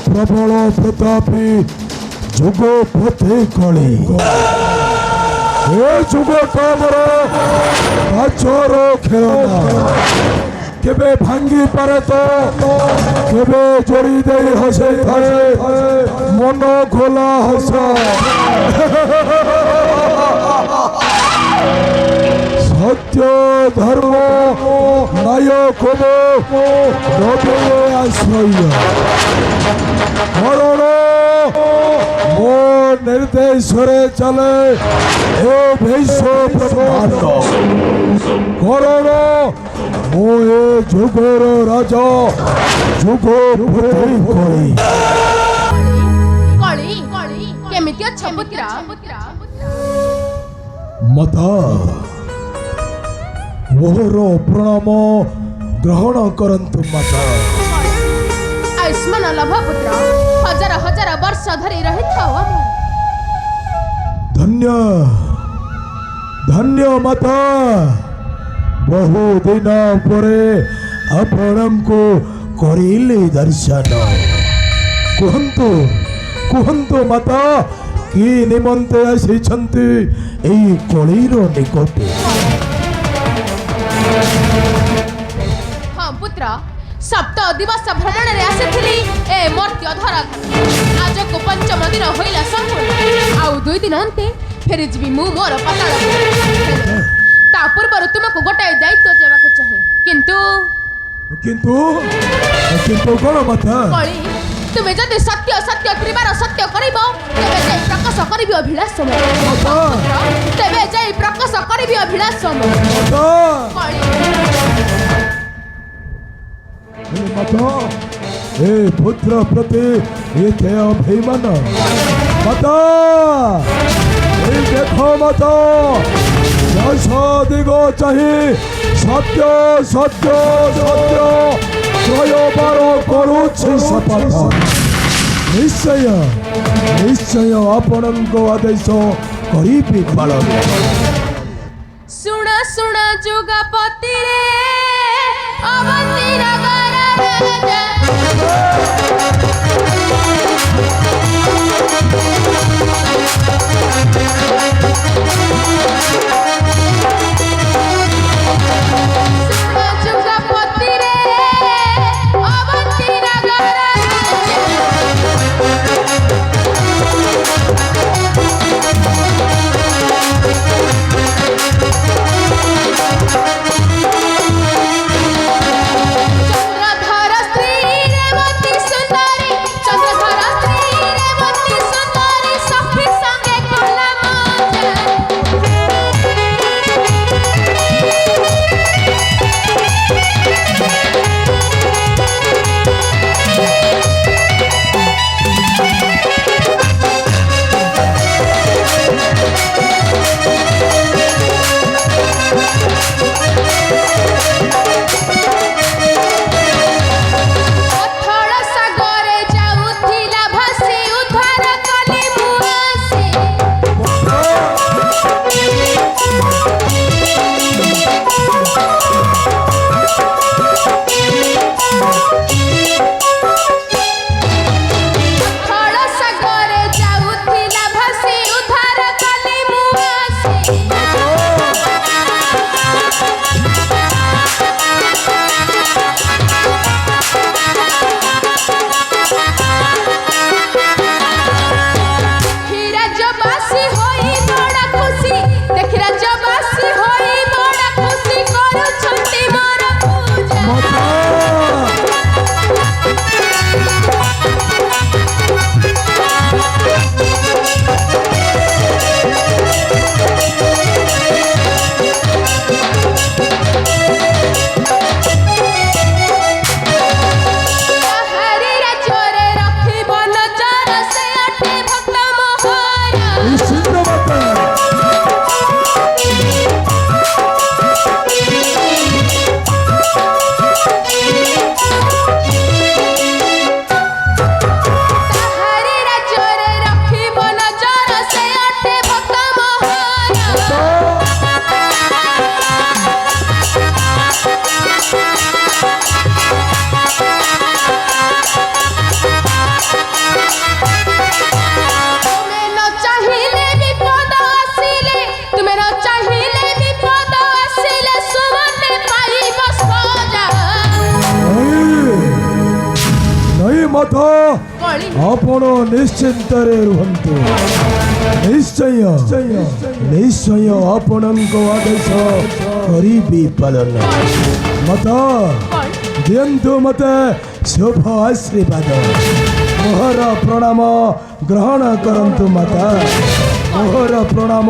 प्रबल प्रतापी जुगपति कली ए जुग कामर काचर खेलना केबे भांगी पारे तो केबे जोड़ी दे हसे थाए मन खोला हसा सत्य धर्म नायक आश्रय करण मो निर्देश चले ए वैश्व ब्रह्मांड करण मो ए जुगर राजा जुग माता मोहर प्रणाम ग्रहण करंतु माता। आयुष्मान लभ पुत्र हजार हजार वर्ष धरी रही धन्य धन्य माता बहु दिन परे आपण को करिले दर्शन कुहंतु कुहंतु माता कि निमंते आसी छंती एई कळीर निकटे। हाँ पुत्र सप्त दिवस भ्रमण रे आसीथिली ए मर्त्य धरा आज को पंचम दिन होइला संपूर्ण आउ दुई दिन अंते फेरि जीवी मु मोर पाताल ता पूर्व तुमको गोटाए दायित्व देबाको चाहे किंतु किंतु किंतु कोन माता कळी तुमे जदि सत्य सत्य कृपार सत्य करिबो तेबे जाई प्रकाश करिबि अभिलाष समय तेबे जाई प्रकाश करिबि अभिलाष समय माता ए पुत्र प्रति ये क्या अभिमान माता ए देखो माता दश दिगो चाहिए सत्य सत्य सत्य त्रयबार करुछि शपथ निश्चय निश्चय आपणक आदेश करिबि पालन। सुण सुण जुगपति रे अवंती नगर राजा जुगपति रे अवंती नगर ଜଗନ୍ନାଥ କଳି ଆପଣ ନିଶ୍ଚିନ୍ତରେ ରୁହନ୍ତୁ ନିଶ୍ଚୟ ନିଶ୍ଚୟ ଆପଣଙ୍କ ଆଦେଶ କରିବି ପାଳନ ମାତା କଳି ଦିଅନ୍ତୁ ମତେ ଶୁଭ ଆଶୀର୍ବାଦ ମୋହର ପ୍ରଣାମ ଗ୍ରହଣ କରନ୍ତୁ ମାତା ମୋହର ପ୍ରଣାମ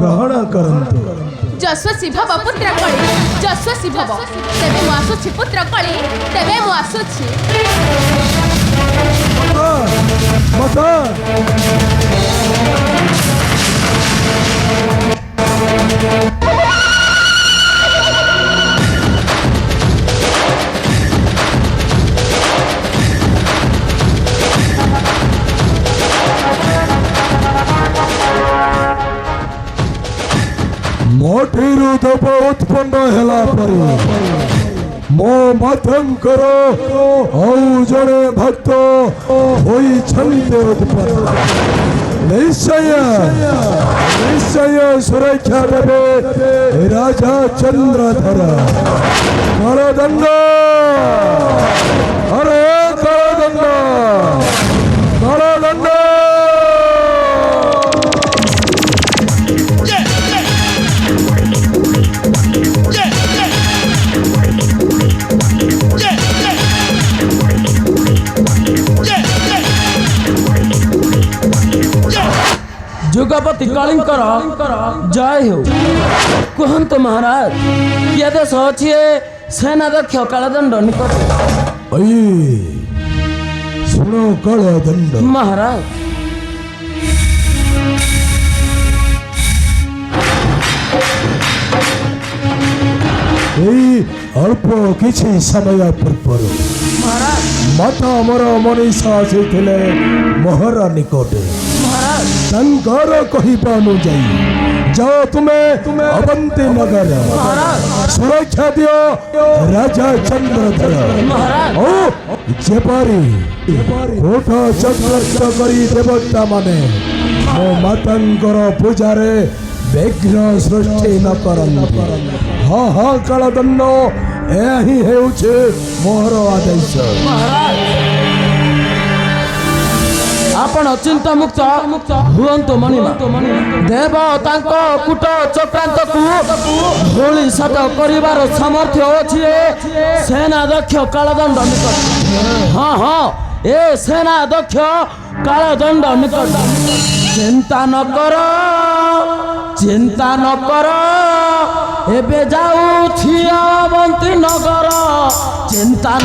ଗ୍ରହଣ କରନ୍ତୁ ଯଶସ୍ୱୀ ଭବ ପୁତ୍ର କଳି ଯଶସ୍ୱୀ ଭବ ତେବେ ମୁଁ ଆସୁଛି ପୁତ୍ର କଳି ତେବେ ମୁଁ ଆସୁଛି ମାତା ମୋଠିରୁ ଧୂପ ଉତ୍ପନ୍ନ ହେଲା ପରେ ମୋ ମାତାଙ୍କର ଆଉ ଜଣେ ଭକ୍ତ ହୋଇଛନ୍ତି ଉତ୍ପନ୍ନ ନିଶ୍ଚୟ ସୁରକ୍ଷା ଦେବେ ରାଜା ଚନ୍ଦ୍ରଧର କାଳଦଣ୍ଡ ଅରେ କାଳଦଣ୍ଡ କାଳଦଣ୍ଡ जुगपति कलिंकर जय हो कहतु महाराज किए देश अच्छी सेनाध्यक्ष कालदंड निकट ଶୁଣ କାଳଦଣ୍ଡ महाराज ଏଇ ଅଳ୍ପ କିଛି ସମୟ ପୂର୍ବରୁ महाराज ମାତା ଆମର ମନୀଷା ଆସିଥିଲେ ମୋହର ନିକଟରେ महाराज ତାଙ୍କର କହିବା ଅନୁଯାୟୀ ଯାଅ ତୁମେ ଅବନ୍ତୀ ନଗର महाराज ସୁରକ୍ଷା ଦିଅ ରାଜା ଚନ୍ଦ୍ରଧର महाराज ଓ ଯେପରି କୋଠ ଚକ୍ର କରି ଦେବତା ମାନେ ମୋ ମାତାଙ୍କର ପୂଜାରେ ବିଘ୍ନ ସୃଷ୍ଟି ନ କରନ୍ତି ହଁ ହଁ କାଳଦଣ୍ଡ ଏହା ହିଁ ହେଉଛି ମୋର ଆଦେଶ महाराज आपण चिंता मुक्त हुअन्तु मणिमा देव तांको कुट चक्रांत को होली सत करिवार सामर्थ्य अछि सेनाध्यक्ष कालदंड निकट हाँ हाँ ए सेनाध्यक्ष कालदंड निकट चिंता न कर एबे जाऊछि अवंती नगर चिंता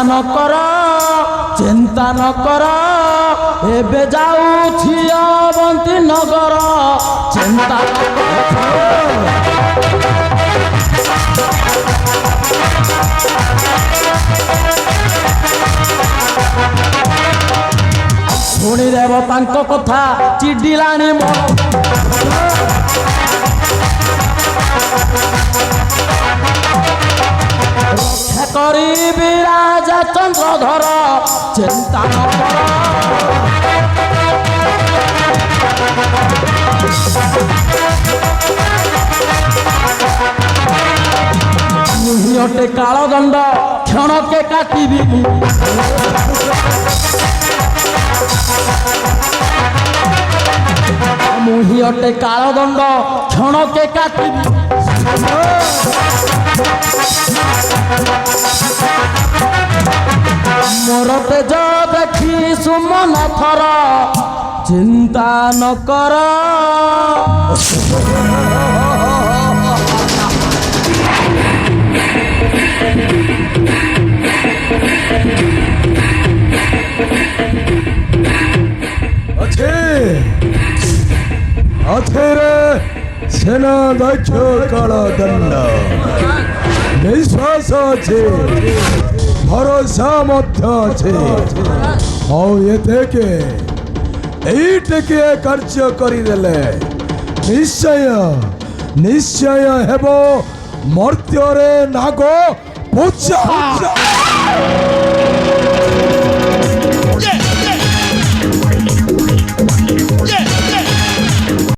न कर चिंता न कर एबे जाऊछि अवंती नगर चिंता न कर शुणी देव तांको कथा चिडिलाणी मोर करी राजा चंद्रधर चिंता न कर मुहिटे कालदंड क्षण के काटिबी मुहिटे कालदंड क्षण के काटिबी मोर तेज देखी सुमन थर चिंता न कर ଅଥେରେ ସେନାଧ୍ୟକ୍ଷ କାଳଦଣ୍ଡ ବିଶ୍ୱାସ ଅଛି ଭରସା ମଧ୍ୟ ଅଛି ଆଉ ଏତେକେ ଏଇ ଟିକିଏ କାର୍ଯ୍ୟ କରିଦେଲେ ନିଶ୍ଚୟ ହେବ ମର୍ତ୍ତ୍ୟରେ ନାଗ ପୂଜା